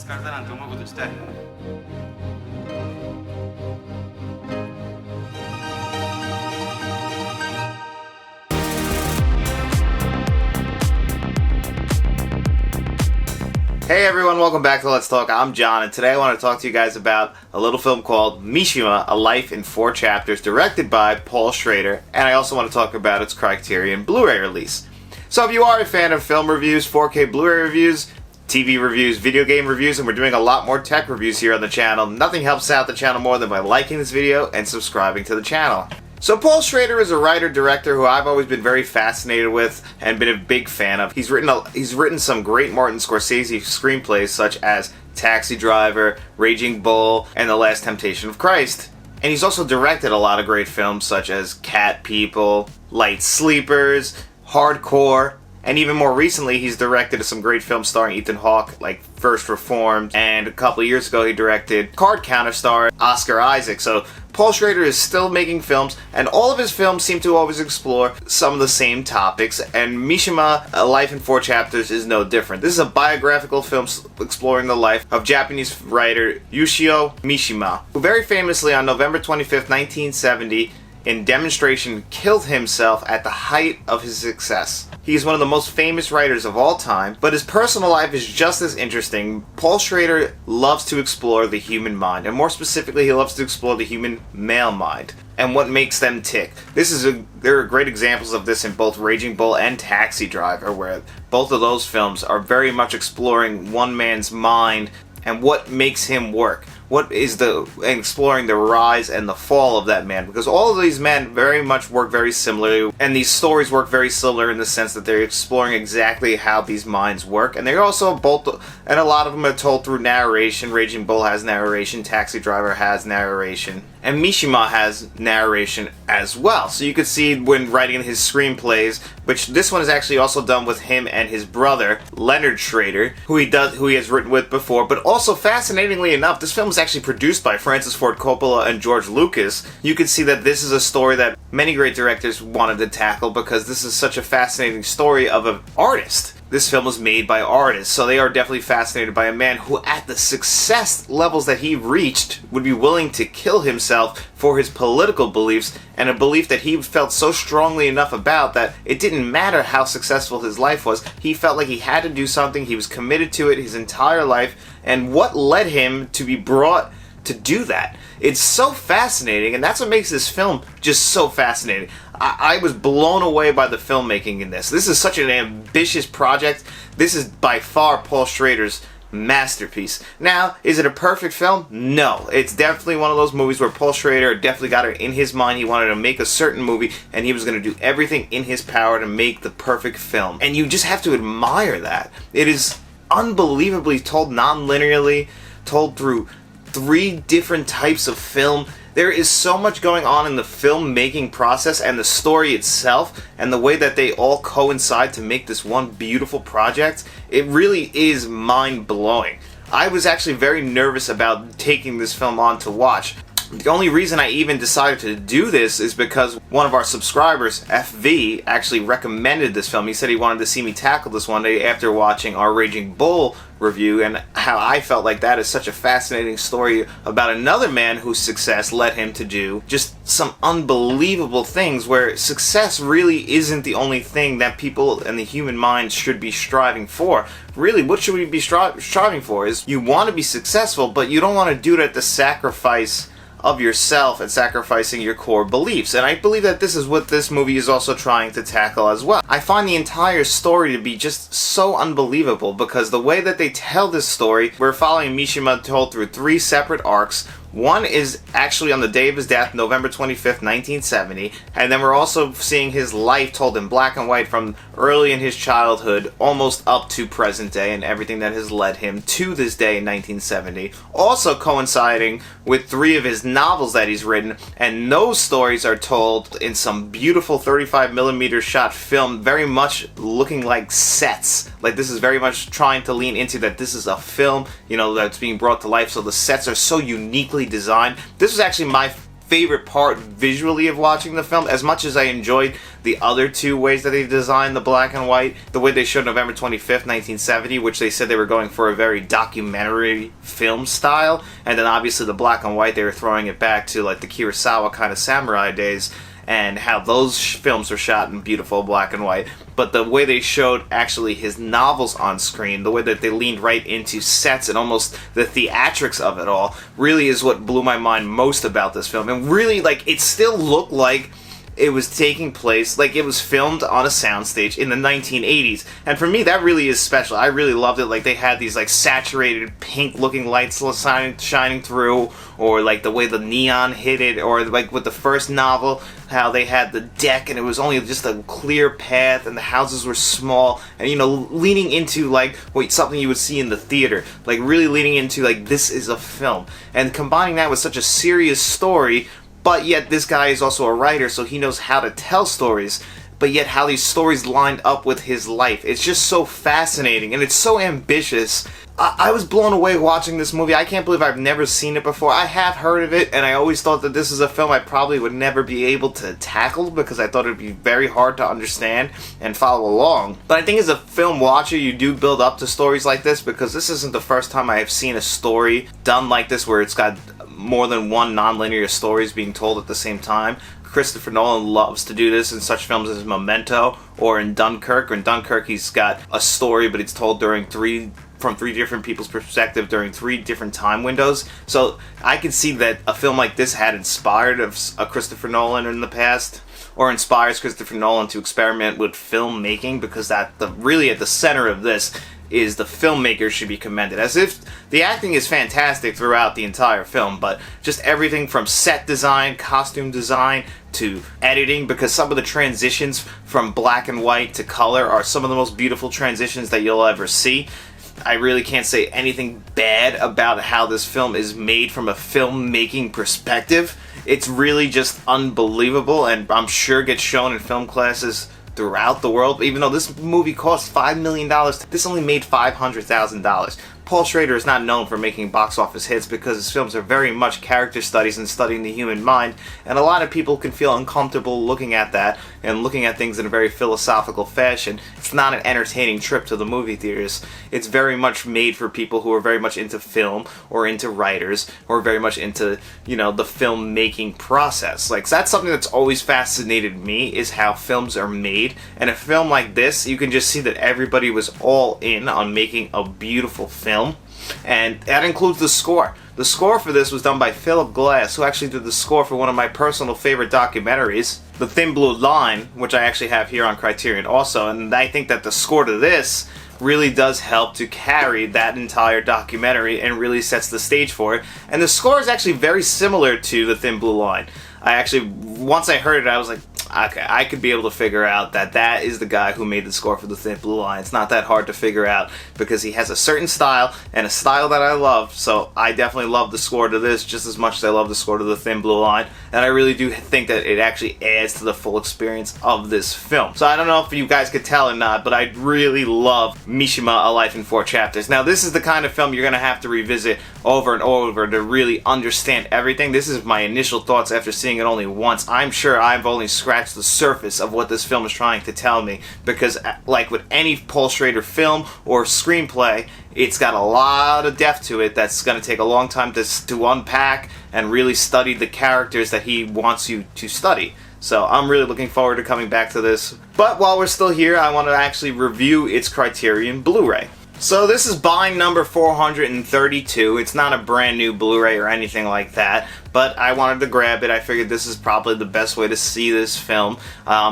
descarta tanto come potete stare. Hey everyone, welcome back to Let's Talk. I'm John, and today I want to talk to you guys about a little film called Mishima, A Life in 4 Chapters, directed by Paul Schrader, and I also want to talk about its Criterion Blu-ray release. So if you are a fan of film reviews, 4K Blu-ray reviews, TV reviews, video game reviews, and we're doing a lot more tech reviews here on the channel, nothing helps out the channel more than by liking this video and subscribing to the channel. So Paul Schrader is a writer-director who I've always been very fascinated with and been a big fan of. He's written some great Martin Scorsese screenplays such as Taxi Driver, Raging Bull, and The Last Temptation of Christ. And he's also directed a lot of great films such as Cat People, Light Sleepers, Hardcore, and even more recently he's directed some great films starring Ethan Hawke like First Reformed, and a couple of years ago he directed Card Counter starring Oscar Isaac. So Paul Schrader is still making films, and all of his films seem to always explore some of the same topics, and Mishima, A Life in 4 Chapters, is no different. This is a biographical film exploring the life of Japanese writer Yoshio Mishima, who very famously on November 25th, 1970, in demonstration killed himself at the height of his success. He is one of the most famous writers of all time, but his personal life is just as interesting. Paul Schrader loves to explore the human mind, and more specifically, he loves to explore the human male mind and what makes them tick. There are great examples of this in both Raging Bull and Taxi Driver, where both of those films are very much exploring one man's mind and what makes him work. Exploring the rise and the fall of that man, because all of these men very much work very similarly, and these stories work very similar in the sense that they're exploring exactly how these minds work, and they're also and a lot of them are told through narration. Raging Bull has narration, Taxi Driver has narration, and Mishima has narration as well. So you could see when writing his screenplays, which this one is actually also done with him and his brother Leonard Schrader, who he has written with before. But also, fascinatingly enough, this film is actually produced by Francis Ford Coppola and George Lucas. You can see that this is a story that many great directors wanted to tackle, because this is such a fascinating story of an artist. This film was made by artists, so they are definitely fascinated by a man who, at the success levels that he reached, would be willing to kill himself for his political beliefs, and a belief that he felt so strongly enough about that it didn't matter how successful his life was. He felt like he had to do something. He was committed to it his entire life, and what led him to be brought to do that? It's so fascinating, and that's what makes this film just so fascinating. I was blown away by the filmmaking in this. This is such an ambitious project. This is by far Paul Schrader's masterpiece. Now, is it a perfect film? No. It's definitely one of those movies where Paul Schrader definitely got it in his mind. He wanted to make a certain movie, and he was going to do everything in his power to make the perfect film. And you just have to admire that. It is unbelievably told non-linearly, told through 3 different types of film. There is so much going on in the filmmaking process and the story itself, and the way that they all coincide to make this one beautiful project. It really is mind-blowing. I was actually very nervous about taking this film on to watch. The only reason I even decided to do this is because one of our subscribers, FV, actually recommended this film. He said he wanted to see me tackle this one day after watching our Raging Bull review, and how I felt like that is such a fascinating story about another man whose success led him to do just some unbelievable things, where success really isn't the only thing that people and the human mind should be striving for. Really, what should we be striving for is you want to be successful, but you don't want to do it at the sacrifice of yourself and sacrificing your core beliefs. And I believe that this is what this movie is also trying to tackle as well. I find the entire story to be just so unbelievable, because the way that they tell this story, we're following Mishima told through 3 separate arcs. One is actually on the day of his death, November 25th, 1970, and then we're also seeing his life told in black and white from early in his childhood almost up to present day, and everything that has led him to this day in 1970. Also coinciding with 3 of his novels that he's written, and those stories are told in some beautiful 35mm shot film, very much looking like sets. Like, this is very much trying to lean into that this is a film, you know, that's being brought to life, so the sets are so uniquely designed. This was actually my favorite part visually of watching the film. As much as I enjoyed the other two ways that they designed the black and white, the way they showed November 25th, 1970, which they said they were going for a very documentary film style, and then obviously the black and white, they were throwing it back to like the Kurosawa kind of samurai days, and how those films were shot in beautiful black and white. But the way they showed actually his novels on screen, the way that they leaned right into sets and almost the theatrics of it all, really is what blew my mind most about this film. And really, like, it still looked like it was taking place, like it was filmed on a soundstage in the 1980s. And for me, that really is special. I really loved it. Like, they had these like saturated pink looking lights shining through, or like the way the neon hit it, or like with the first novel, how they had the deck and it was only just a clear path and the houses were small, and you know, leaning into like something you would see in the theater, like really leaning into like this is a film, and combining that with such a serious story. But yet this guy is also a writer, so he knows how to tell stories, but yet how these stories lined up with his life. It's just so fascinating, and it's so ambitious. I was blown away watching this movie. I can't believe I've never seen it before. I have heard of it, and I always thought that this is a film I probably would never be able to tackle, because I thought it would be very hard to understand and follow along. But I think as a film watcher, you do build up to stories like this, because this isn't the first time I have seen a story done like this, where it's got more than one non-linear stories being told at the same time. Christopher Nolan loves to do this in such films as Memento or in Dunkirk. In Dunkirk, he's got a story, but it's told from three different people's perspective during 3 different time windows. So I can see that a film like this had inspired a Christopher Nolan in the past, or inspires Christopher Nolan to experiment with filmmaking, because really at the center of this is the filmmaker should be commended. As if the acting is fantastic throughout the entire film, but just everything from set design, costume design, to editing, because some of the transitions from black and white to color are some of the most beautiful transitions that you'll ever see. I really can't say anything bad about how this film is made from a filmmaking perspective. It's really just unbelievable, and I'm sure gets shown in film classes throughout the world. Even though this movie cost $5 million, this only made $500,000. Paul Schrader is not known for making box office hits, because his films are very much character studies and studying the human mind, and a lot of people can feel uncomfortable looking at that and looking at things in a very philosophical fashion. It's not an entertaining trip to the movie theaters. It's very much made for people who are very much into film, or into writers, or very much into, you know, the filmmaking process. Like, that's something that's always fascinated me, is how films are made. And a film like this, you can just see that everybody was all in on making a beautiful film. And that includes the score. The score for this was done by Philip Glass, who actually did the score for one of my personal favorite documentaries, The Thin Blue Line, which I actually have here on Criterion also. And I think that the score to this really does help to carry that entire documentary and really sets the stage for it. And the score is actually very similar to The Thin Blue Line. Once I heard it, I was like, okay, I could be able to figure out that is the guy who made the score for The Thin Blue Line. It's not that hard to figure out, because he has a certain style, and a style that I love, so I definitely love the score to this just as much as I love the score to The Thin Blue Line, and I really do think that it actually adds to the full experience of this film. So I don't know if you guys could tell or not, but I really love Mishima, A Life in 4 Chapters. Now, this is the kind of film you're going to have to revisit over and over to really understand everything. This is my initial thoughts after seeing it only once. I'm sure I've only scratched the surface of what this film is trying to tell me, because like with any Paul Schrader film or screenplay, it's got a lot of depth to it that's going to take a long time to unpack and really study the characters that he wants you to study. So I'm really looking forward to coming back to this. But while we're still here, I want to actually review its Criterion Blu-ray. So this is buying number 432. It's not a brand new Blu-ray or anything like that, but I wanted to grab it. I figured this is probably the best way to see this film.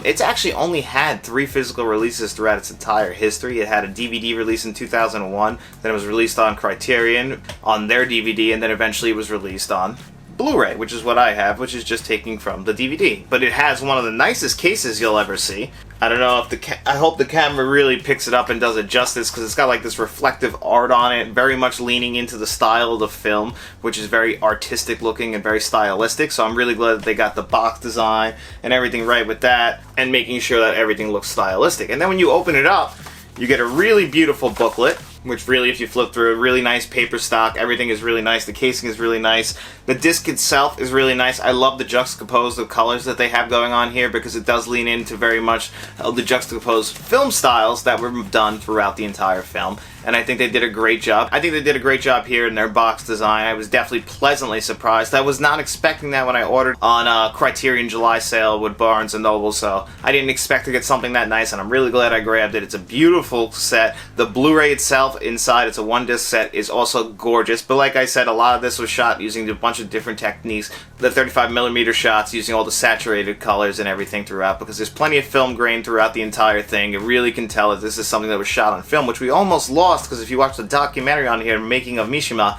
It's actually only had 3 physical releases throughout its entire history. It had a DVD release in 2001, then it was released on Criterion on their DVD, and then eventually it was released on Blu-ray, which is what I have, which is just taking from the DVD. But it has one of the nicest cases you'll ever see. I don't know if I hope the camera really picks it up and does it justice, because it's got like this reflective art on it, very much leaning into the style of the film, which is very artistic looking and very stylistic. So I'm really glad that they got the box design and everything right with that, and making sure that everything looks stylistic. And then when you open it up, you get a really beautiful booklet which really, if you flip through, really nice paper stock. Everything is really nice. The casing is really nice. The disc itself is really nice. I love the juxtaposed of colors that they have going on here because it does lean into very much the juxtaposed film styles that were done throughout the entire film. And I think they did a great job. I think they did a great job here in their box design. I was definitely pleasantly surprised. I was not expecting that when I ordered on a Criterion July sale with Barnes & Noble, so I didn't expect to get something that nice, and I'm really glad I grabbed it. It's a beautiful set. The Blu-ray itself inside, it's a one-disc set, is also gorgeous, but like I said, a lot of this was shot using a bunch of different techniques. The 35mm shots using all the saturated colors and everything throughout, because there's plenty of film grain throughout the entire thing. You really can tell that this is something that was shot on film, which we almost lost, because if you watch the documentary on here, Making of Mishima,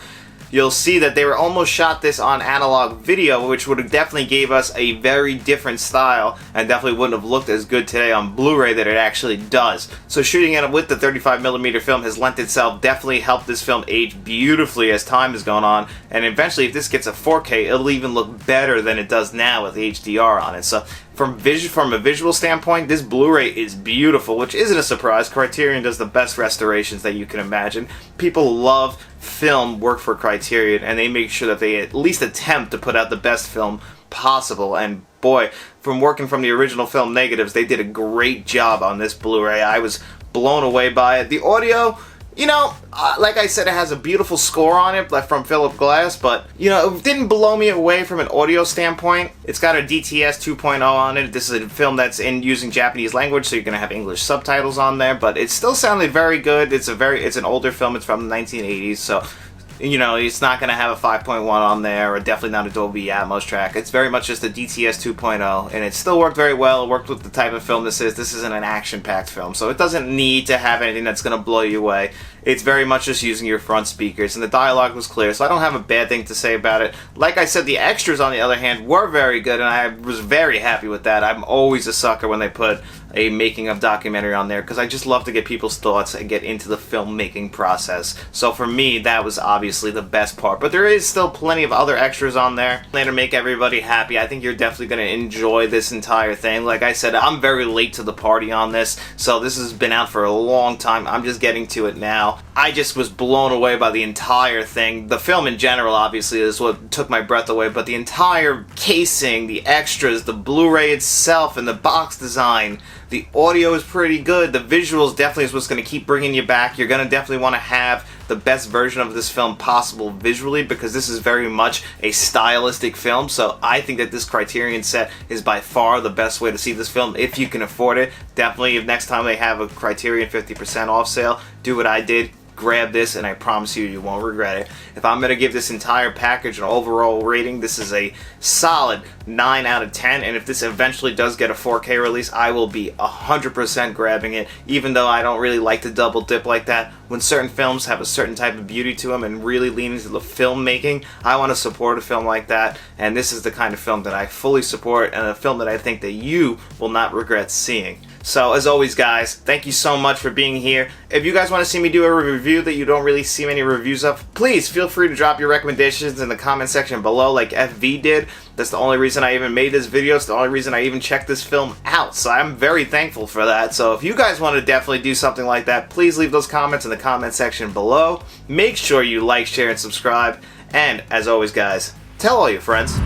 you'll see that they were almost shot this on analog video, which would have definitely gave us a very different style and definitely wouldn't have looked as good today on Blu-ray that it actually does. So shooting it with the 35mm film has lent itself, definitely helped this film age beautifully as time has gone on, and eventually if this gets a 4K, it'll even look better than it does now with HDR on it. So from a visual standpoint, this Blu-ray is beautiful, which isn't a surprise. Criterion does the best restorations that you can imagine. People love film work for Criterion, and they make sure that they at least attempt to put out the best film possible. And boy, from working from the original film negatives, they did a great job on this Blu-ray. I was blown away by it. The audio, you know, like I said, it has a beautiful score on it, like from Philip Glass, but, you know, it didn't blow me away from an audio standpoint. It's got a DTS 2.0 on it. This is a film that's using Japanese language, so you're going to have English subtitles on there, but it still sounded very good. It's an older film. It's from the 1980s, so, you know, it's not going to have a 5.1 on there, or definitely not a Dolby Atmos track. It's very much just a DTS 2.0, and it still worked very well. It worked with the type of film this is. This isn't an action-packed film, so it doesn't need to have anything that's going to blow you away. It's very much just using your front speakers, and the dialogue was clear, so I don't have a bad thing to say about it. Like I said, the extras, on the other hand, were very good, and I was very happy with that. I'm always a sucker when they put a making of documentary on there, because I just love to get people's thoughts and get into the filmmaking process. So for me, that was obviously the best part, but there is still plenty of other extras on there to make everybody happy. I think you're definitely going to enjoy this entire thing. Like I said, I'm very late to the party on this, so this has been out for a long time. I'm just getting to it now. I just was blown away by the entire thing. The film in general, obviously, is what took my breath away, but the entire casing, the extras, the Blu-ray itself, and the box design, the audio is pretty good. The visuals definitely is what's going to keep bringing you back. You're going to definitely want to have the best version of this film possible visually, because this is very much a stylistic film. So I think that this Criterion set is by far the best way to see this film if you can afford it. Definitely, if next time they have a Criterion 50% off sale, do what I did. Grab this, and I promise you won't regret it. If I'm going to give this entire package an overall rating, this is a solid 9 out of 10, and if this eventually does get a 4K release, I will be 100% grabbing it, even though I don't really like to double dip like that. When certain films have a certain type of beauty to them and really lean into the filmmaking, I want to support a film like that, and this is the kind of film that I fully support, and a film that I think that you will not regret seeing. So, as always, guys, thank you so much for being here. If you guys want to see me do a review that you don't really see many reviews of, please feel free to drop your recommendations in the comment section below like FV did. That's the only reason I even made this video. It's the only reason I even checked this film out. So I'm very thankful for that. So if you guys want to definitely do something like that, please leave those comments in the comment section below. Make sure you like, share, and subscribe. And, as always, guys, tell all your friends.